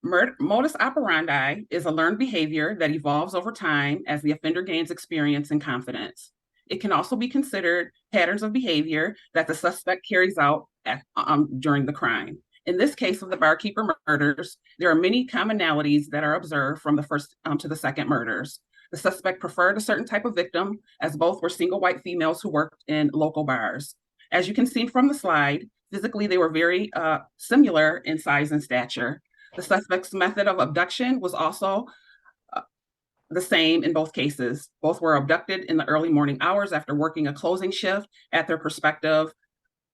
Modus operandi is a learned behavior that evolves over time as the offender gains experience and confidence. It can also be considered patterns of behavior that the suspect carries out during the crime. In this case of the barkeeper murders, there are many commonalities that are observed from the first to the second murders. The suspect preferred a certain type of victim, as both were single white females who worked in local bars. As you can see from the slide, physically they were very similar in size and stature. The suspect's method of abduction was also uh, the same in both cases. Both were abducted in the early morning hours after working a closing shift at their respective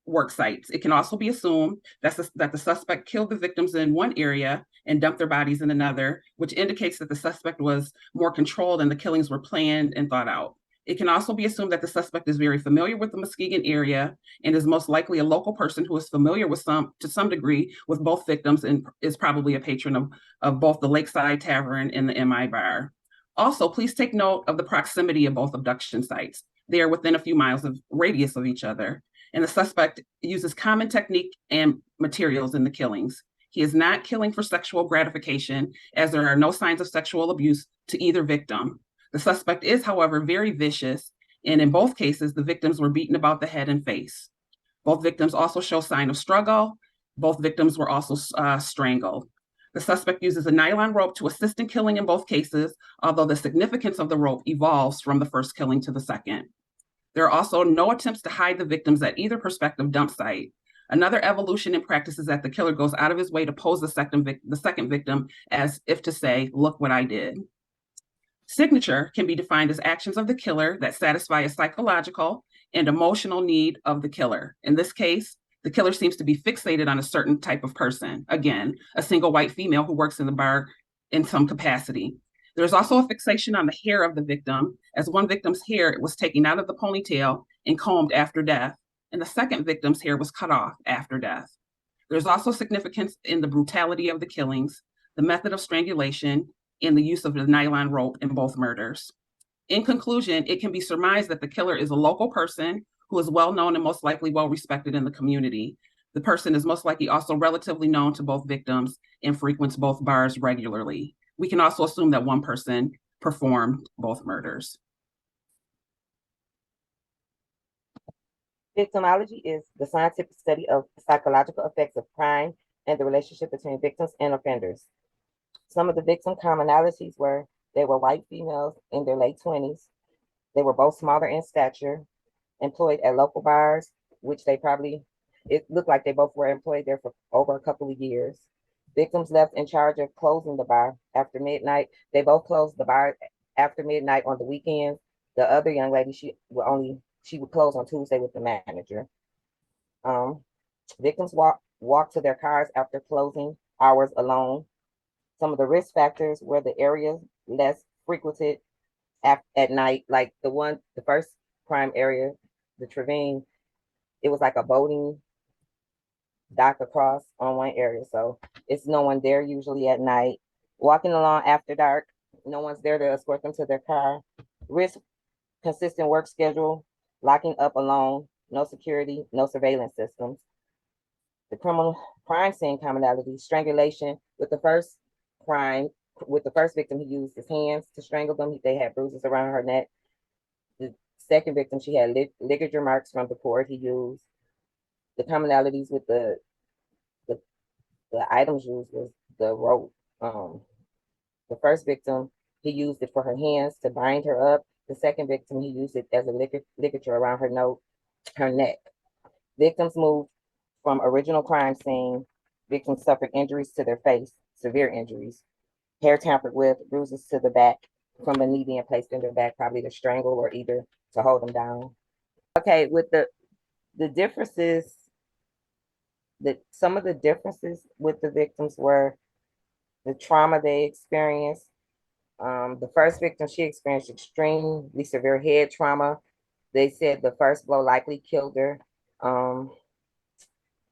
work sites. It can also be assumed that the suspect killed the victims in one area and dumped their bodies in another, which indicates that the suspect was more controlled and the killings were planned and thought out. It can also be assumed that the suspect is very familiar with the Muskegon area and is most likely a local person who is familiar with to some degree with both victims and is probably a patron of both the Lakeside Tavern and the MI Bar. Also, please take note of the proximity of both abduction sites. They are within a few miles of radius of each other, and the suspect uses common technique and materials in the killings. He is not killing for sexual gratification, as there are no signs of sexual abuse to either victim. The suspect is, however, very vicious, and in both cases, the victims were beaten about the head and face. Both victims also show sign of struggle. Both victims were also strangled. The suspect uses a nylon rope to assist in killing in both cases, although the significance of the rope evolves from the first killing to the second. There are also no attempts to hide the victims at either prospective dump site. Another evolution in practice is that the killer goes out of his way to pose the second victim as if to say, look what I did. Signature can be defined as actions of the killer that satisfy a psychological and emotional need of the killer. In this case, the killer seems to be fixated on a certain type of person. Again, a single white female who works in the bar in some capacity. There's also a fixation on the hair of the victim, as one victim's hair was taken out of the ponytail and combed after death, and the second victim's hair was cut off after death. There's also significance in the brutality of the killings, the method of strangulation, and the use of the nylon rope in both murders. In conclusion, it can be surmised that the killer is a local person who is well known and most likely well respected in the community. The person is most likely also relatively known to both victims and frequents both bars regularly. We can also assume that one person performed both murders. Victimology is the scientific study of psychological effects of crime and the relationship between victims and offenders. Some of the victim commonalities were they were white females in their late 20s. They were both smaller in stature, employed at local bars, which it looked like they both were employed there for over a couple of years. Victims left in charge of closing the bar after midnight. They both closed the bar after midnight on the weekends. The other young lady, she would close on Tuesday with the manager. Um, Victims walk to their cars after closing hours alone. Some of the risk factors were the areas less frequented at night, like the first crime area, the Trevine. It was like a boating dock across on one area, so it's no one there usually at night. Walking along after dark, no one's there to escort them to their car. Risk consistent work schedule, locking up alone, no security, no surveillance systems. The criminal crime scene commonality, strangulation with the first crime, with the first victim, he used his hands to strangle them. They had bruises around her neck. The second victim, she had ligature marks from the cord he used. The commonalities with the, the items used was the rope. The first victim, he used it for her hands to bind her up. The second victim, he used it as a ligature around her neck. Victims moved from original crime scene. Victims suffered injuries to their face, severe injuries, hair tampered with, bruises to the back from the knee being placed in their back, probably to strangle or either to hold them down. Okay, with the differences, some of the differences with the victims were the trauma they experienced. The first victim, she experienced extremely severe head trauma. They said the first blow likely killed her.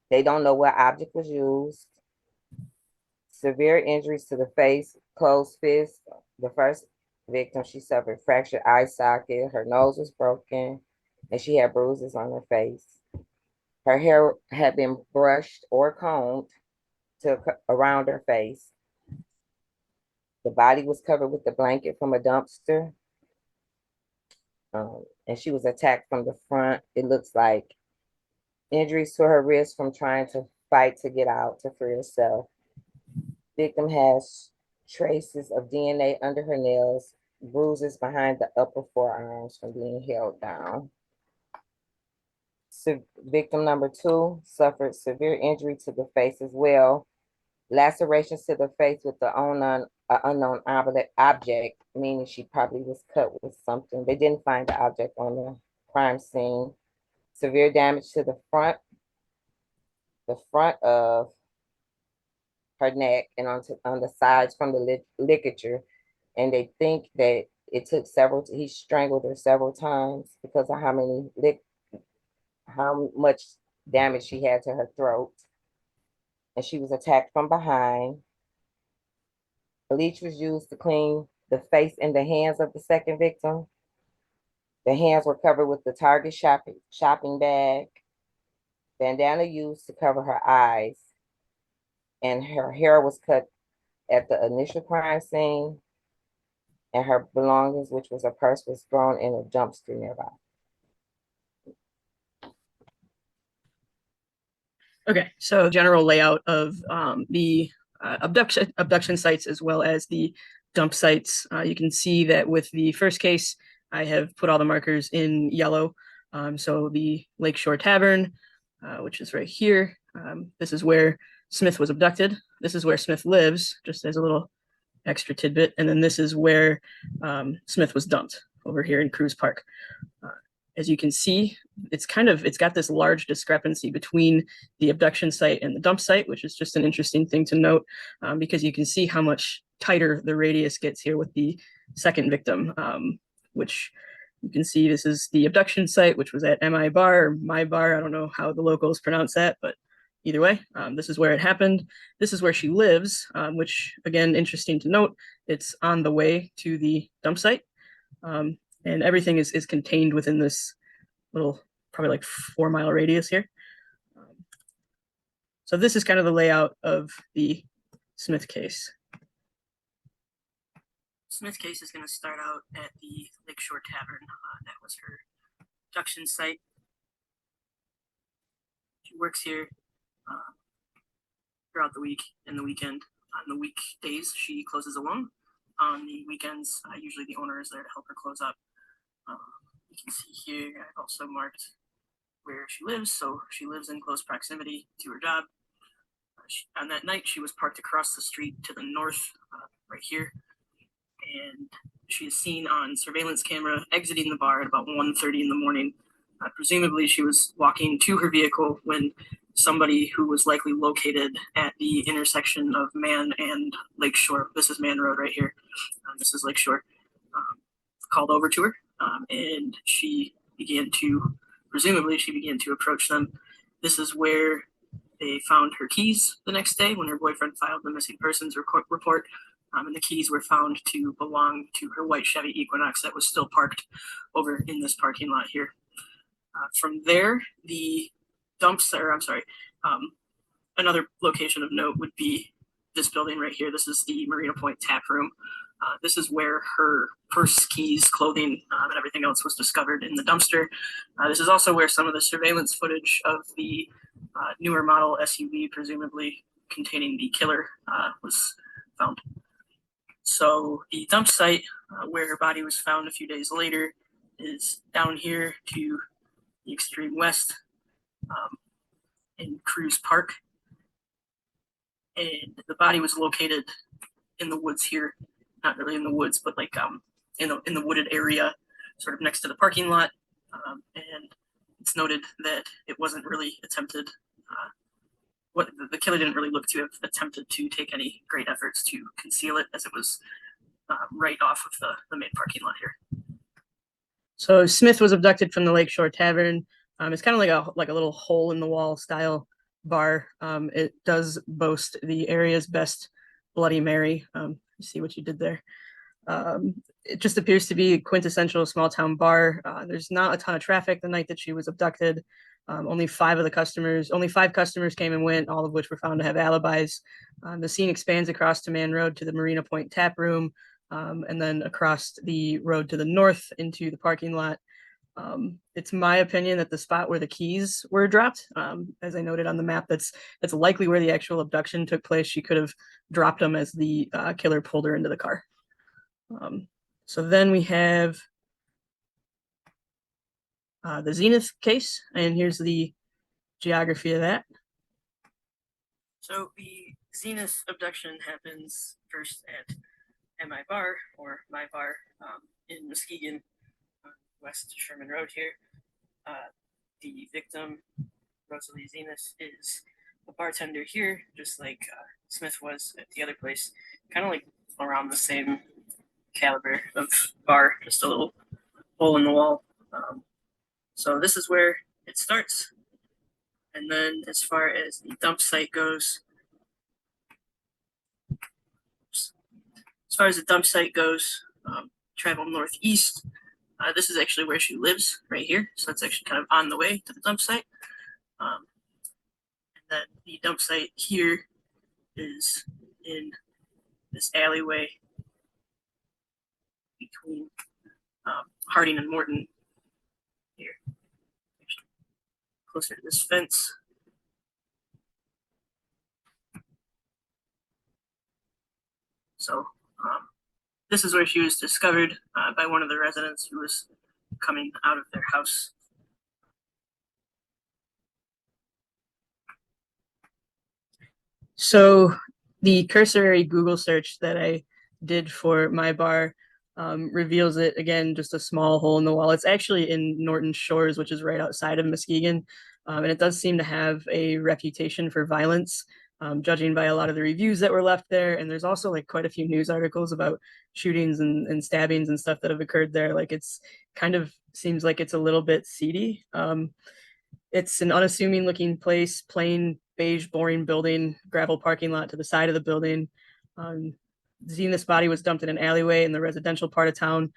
They don't know what object was used. Severe injuries to the face, closed fist. The first victim, she suffered fractured eye socket. Her nose was broken, and she had bruises on her face. Her hair had been brushed or combed around her face. The body was covered with the blanket from a dumpster. And she was attacked from the front. It looks like injuries to her wrist from trying to fight to get out to free herself. Victim has traces of DNA under her nails, bruises behind the upper forearms from being held down. Victim number 2 suffered severe injury to the face as well. Lacerations to the face with the unknown object, meaning she probably was cut with something. They didn't find the object on the crime scene. Severe damage to the front of her neck and on the sides from the ligature. And they think that it took he strangled her several times because of how much damage she had to her throat. And she was attacked from behind. Bleach was used to clean the face and the hands of the second victim. The hands were covered with the Target shopping bag, bandana used to cover her eyes, and her hair was cut at the initial crime scene, and her belongings, which was a purse, was thrown in a dumpster nearby. Okay, so general layout of the abduction sites as well as the dump sites. You can see that with the first case, I have put all the markers in yellow. So the Lakeshore Tavern, which is right here. This is where Smith was abducted. This is where Smith lives, just as a little extra tidbit. And then this is where Smith was dumped over here in Cruz Park. As you can see, it's got this large discrepancy between the abduction site and the dump site, which is just an interesting thing to note, because you can see how much tighter the radius gets here with the second victim, which you can see this is the abduction site, which was at MI Bar or My Bar. I don't know how the locals pronounce that, but either way, this is where it happened. This is where she lives, which, again, interesting to note. It's on the way to the dump site. And everything is contained within this little, probably like 4-mile radius here. So this is kind of the layout of the Smith case. Smith case is going to start out at the Lakeshore Tavern. That was her abduction site. She works here throughout the week and the weekend. On the weekdays, she closes alone. On the weekends, usually the owner is there to help her close up. You can see here, I've also marked where she lives. So she lives in close proximity to her job. On that night, she was parked across the street to the north, right here. And she is seen on surveillance camera exiting the bar at about 1:30 in the morning. Presumably, she was walking to her vehicle when somebody who was likely located at the intersection of Man and Lakeshore, this is Man Road right here, this is Lakeshore, called over to her. And presumably she began to approach them. This is where they found her keys the next day when her boyfriend filed the missing persons report. And the keys were found to belong to her white Chevy Equinox that was still parked over in this parking lot here. From there, another location of note would be this building right here. This is the Marina Point tap room. This is where her purse, keys, clothing, and everything else was discovered in the dumpster. This is also where some of the surveillance footage of the newer model SUV, presumably containing the killer, was found. So the dump site, where her body was found a few days later, is down here to the extreme west, in Cruz Park. And the body was located in the woods here, not really in the woods, but like in the wooded area, sort of next to the parking lot. And it's noted that it wasn't really attempted. The killer didn't really look to have attempted to take any great efforts to conceal it, as it was right off of the main parking lot here. So Smith was abducted from the Lakeshore Tavern. It's kind of like a little hole in the wall style bar. It does boast the area's best Bloody Mary. You see what you did there. It just appears to be a quintessential small town bar. There's not a ton of traffic the night that she was abducted. Only five customers came and went, all of which were found to have alibis. The scene expands across to Man Road to the Marina Point tap room, and then across the road to the north into the parking lot. It's my opinion that the spot where the keys were dropped, as I noted on the map, that's likely where the actual abduction took place. She could have dropped them as the killer pulled her into the car. So then we have the Zenith case, and here's the geography of that. So the Zenith abduction happens first at my bar, or my bar, in Muskegon, West Sherman Road here. The victim, Rosalie Zenith, is a bartender here, just like Smith was at the other place, kind of like around the same caliber of bar, just a little hole in the wall. So this is where it starts. And then as far as the dump site goes, travel northeast. This is actually where she lives, right here. So it's actually kind of on the way to the dump site. And then the dump site here is in this alleyway between Harding and Morton here, closer to this fence. So this is where she was discovered by one of the residents who was coming out of their house. So the cursory Google search that I did for my bar reveals it again, just a small hole in the wall. It's actually in Norton Shores, which is right outside of Muskegon. And it does seem to have a reputation for violence, judging by a lot of the reviews that were left there. And there's also like quite a few news articles about shootings and stabbings and stuff that have occurred there. Like it's kind of seems like it's a little bit seedy. It's an unassuming looking place, plain beige, boring building, gravel parking lot to the side of the building. Zenith's body was dumped in an alleyway in the residential part of town.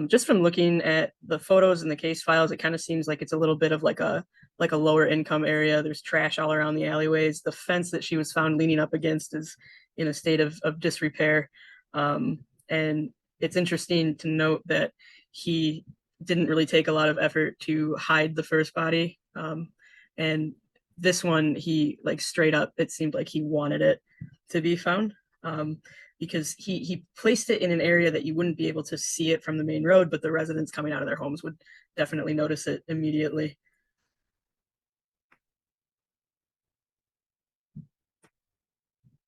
Just from looking at the photos and the case files, it kind of seems like it's a little bit of like a lower income area. There's trash all around the alleyways. The fence that she was found leaning up against is in a state of disrepair. And it's interesting to note that he didn't really take a lot of effort to hide the first body. And this one, he like straight up, it seemed like he wanted it to be found. Because he placed it in an area that you wouldn't be able to see it from the main road, but the residents coming out of their homes would definitely notice it immediately.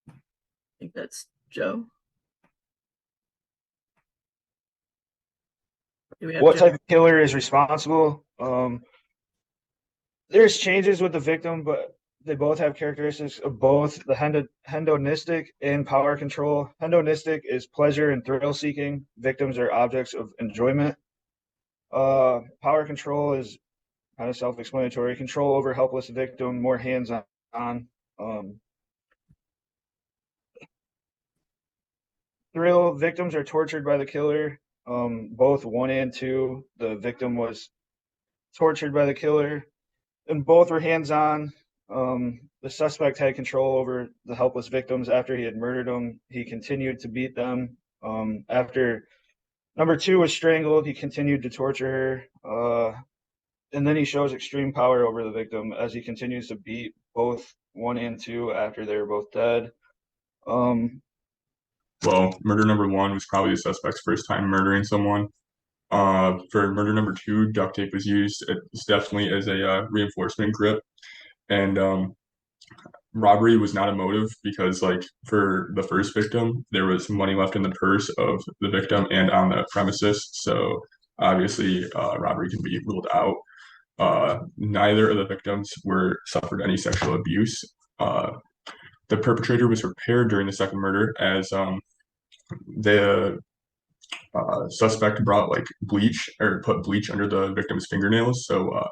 I think that's Joe. What type of killer is responsible? There's changes with the victim, but they both have characteristics of both the hedonistic and power control. Hedonistic is pleasure and thrill seeking. Victims are objects of enjoyment. Power control is kind of self-explanatory. Control over helpless victim, more hands-on. Thrill, victims are tortured by the killer. Both 1 and 2, the victim was tortured by the killer, and both were hands-on. The suspect had control over the helpless victims after he had murdered them. He continued to beat them. After number 2 was strangled, he continued to torture her. And then he shows extreme power over the victim as he continues to beat both 1 and 2 after they were both dead. Well, murder number 1 was probably the suspect's first time murdering someone. For murder number 2, duct tape was used. It's definitely as a reinforcement grip. And robbery was not a motive because, like, for the first victim, there was money left in the purse of the victim and on the premises. So obviously, robbery can be ruled out. Neither of the victims suffered any sexual abuse. The perpetrator was prepared during the second murder as the suspect brought like bleach or put bleach under the victim's fingernails. So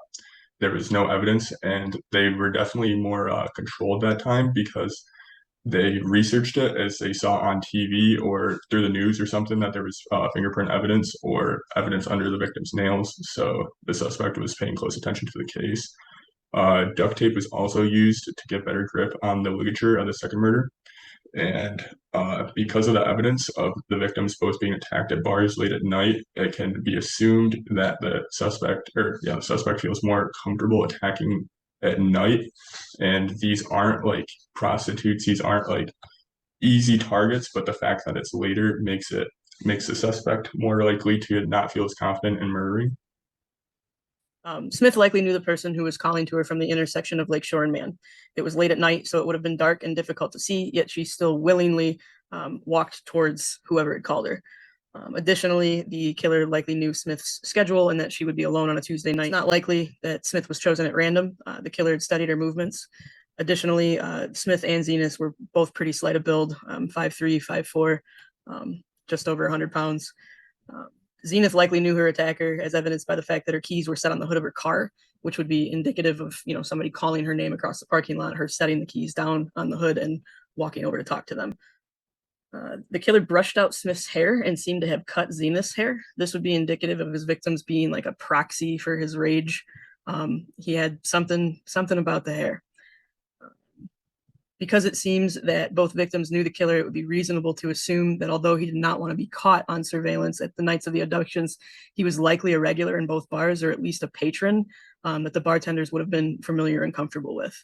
there was no evidence, and they were definitely more controlled that time because they researched it as they saw on TV or through the news or something that there was fingerprint evidence or evidence under the victim's nails. So the suspect was paying close attention to the case. Duct tape was also used to get better grip on the ligature of the second murder. And because of the evidence of the victims both being attacked at bars late at night, it can be assumed that the suspect feels more comfortable attacking at night. And these aren't like prostitutes; these aren't like easy targets. But the fact that it's later makes the suspect more likely to not feel as confident in murdering. Smith likely knew the person who was calling to her from the intersection of Lakeshore and Man. It was late at night, so it would have been dark and difficult to see, yet she still willingly walked towards whoever had called her. Additionally, the killer likely knew Smith's schedule and that she would be alone on a Tuesday night. It's not likely that Smith was chosen at random. The killer had studied her movements. Additionally, Smith and Zenas were both pretty slight of build, 5'3", 5'4", just over 100 pounds. Zenith likely knew her attacker, as evidenced by the fact that her keys were set on the hood of her car, which would be indicative of, somebody calling her name across the parking lot, her setting the keys down on the hood and walking over to talk to them. The killer brushed out Smith's hair and seemed to have cut Zenith's hair. This would be indicative of his victims being like a proxy for his rage. He had something about the hair. Because it seems that both victims knew the killer, it would be reasonable to assume that although he did not want to be caught on surveillance at the nights of the abductions, he was likely a regular in both bars, or at least a patron that the bartenders would have been familiar and comfortable with.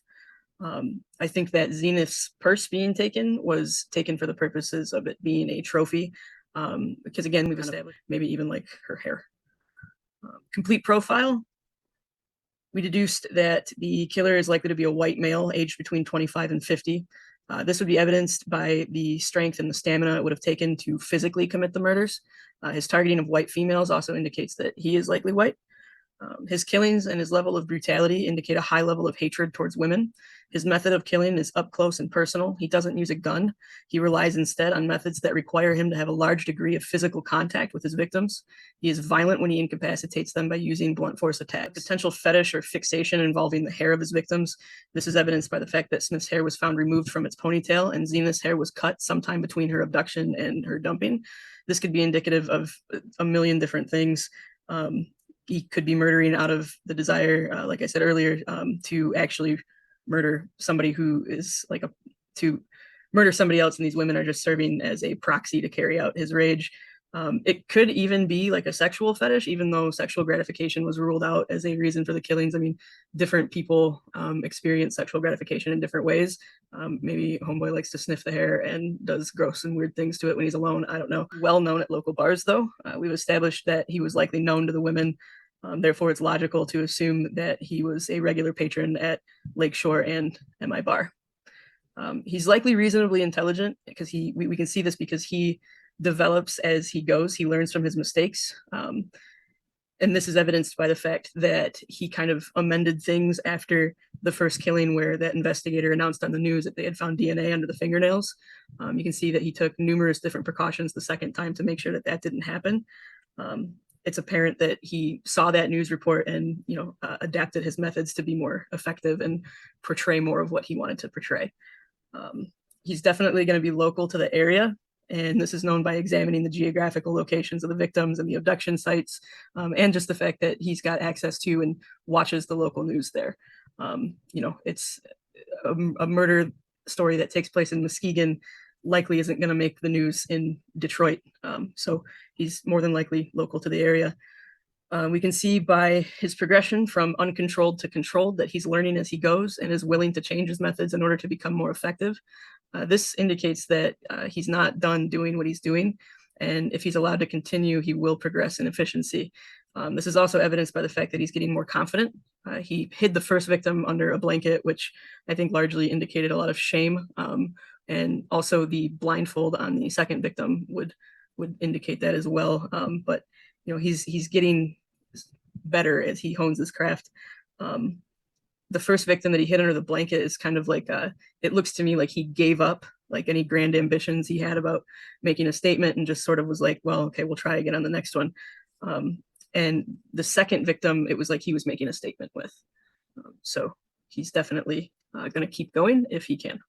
I think that Zenith's purse being taken was taken for the purposes of it being a trophy, because again, we've established maybe even like her hair. Complete profile. We deduced that the killer is likely to be a white male aged between 25 and 50. This would be evidenced by the strength and the stamina it would have taken to physically commit the murders. His targeting of white females also indicates that he is likely white. His killings and his level of brutality indicate a high level of hatred towards women. His method of killing is up close and personal. He doesn't use a gun. He relies instead on methods that require him to have a large degree of physical contact with his victims. He is violent when he incapacitates them by using blunt force attacks. Potential fetish or fixation involving the hair of his victims. This is evidenced by the fact that Smith's hair was found removed from its ponytail and Zena's hair was cut sometime between her abduction and her dumping. This could be indicative of a million different things. He could be murdering out of the desire, like I said earlier, to actually murder somebody who is to murder somebody else, and these women are just serving as a proxy to carry out his rage. It could even be like a sexual fetish, even though sexual gratification was ruled out as a reason for the killings. I mean, different people experience sexual gratification in different ways. Maybe homeboy likes to sniff the hair and does gross and weird things to it when he's alone. I don't know. Well known at local bars, though. We've established that he was likely known to the women. Therefore, it's logical to assume that he was a regular patron at Lakeshore and MI Bar. He's likely reasonably intelligent because we can see this because he develops as he goes. He learns from his mistakes. And this is evidenced by the fact that he kind of amended things after the first killing, where that investigator announced on the news that they had found DNA under the fingernails. You can see that he took numerous different precautions the second time to make sure that that didn't happen. It's apparent that he saw that news report and adapted his methods to be more effective and portray more of what he wanted to portray. He's definitely going to be local to the area, and this is known by examining the geographical locations of the victims and the abduction sites, and just the fact that he's got access to and watches the local news there. It's a murder story that takes place in Muskegon likely isn't going to make the news in Detroit. So he's more than likely local to the area. We can see by his progression from uncontrolled to controlled that he's learning as he goes and is willing to change his methods in order to become more effective. This indicates that he's not done doing what he's doing. And if he's allowed to continue, he will progress in efficiency. This is also evidenced by the fact that he's getting more confident. He hid the first victim under a blanket, which I think largely indicated a lot of shame. And also the blindfold on the second victim would indicate that as well. But he's getting better as he hones his craft. The first victim that he hid under the blanket is kind of like it looks to me like he gave up like any grand ambitions he had about making a statement and just sort of was like, well, okay, we'll try again on the next one. And the second victim, it was like he was making a statement with. So he's definitely going to keep going if he can.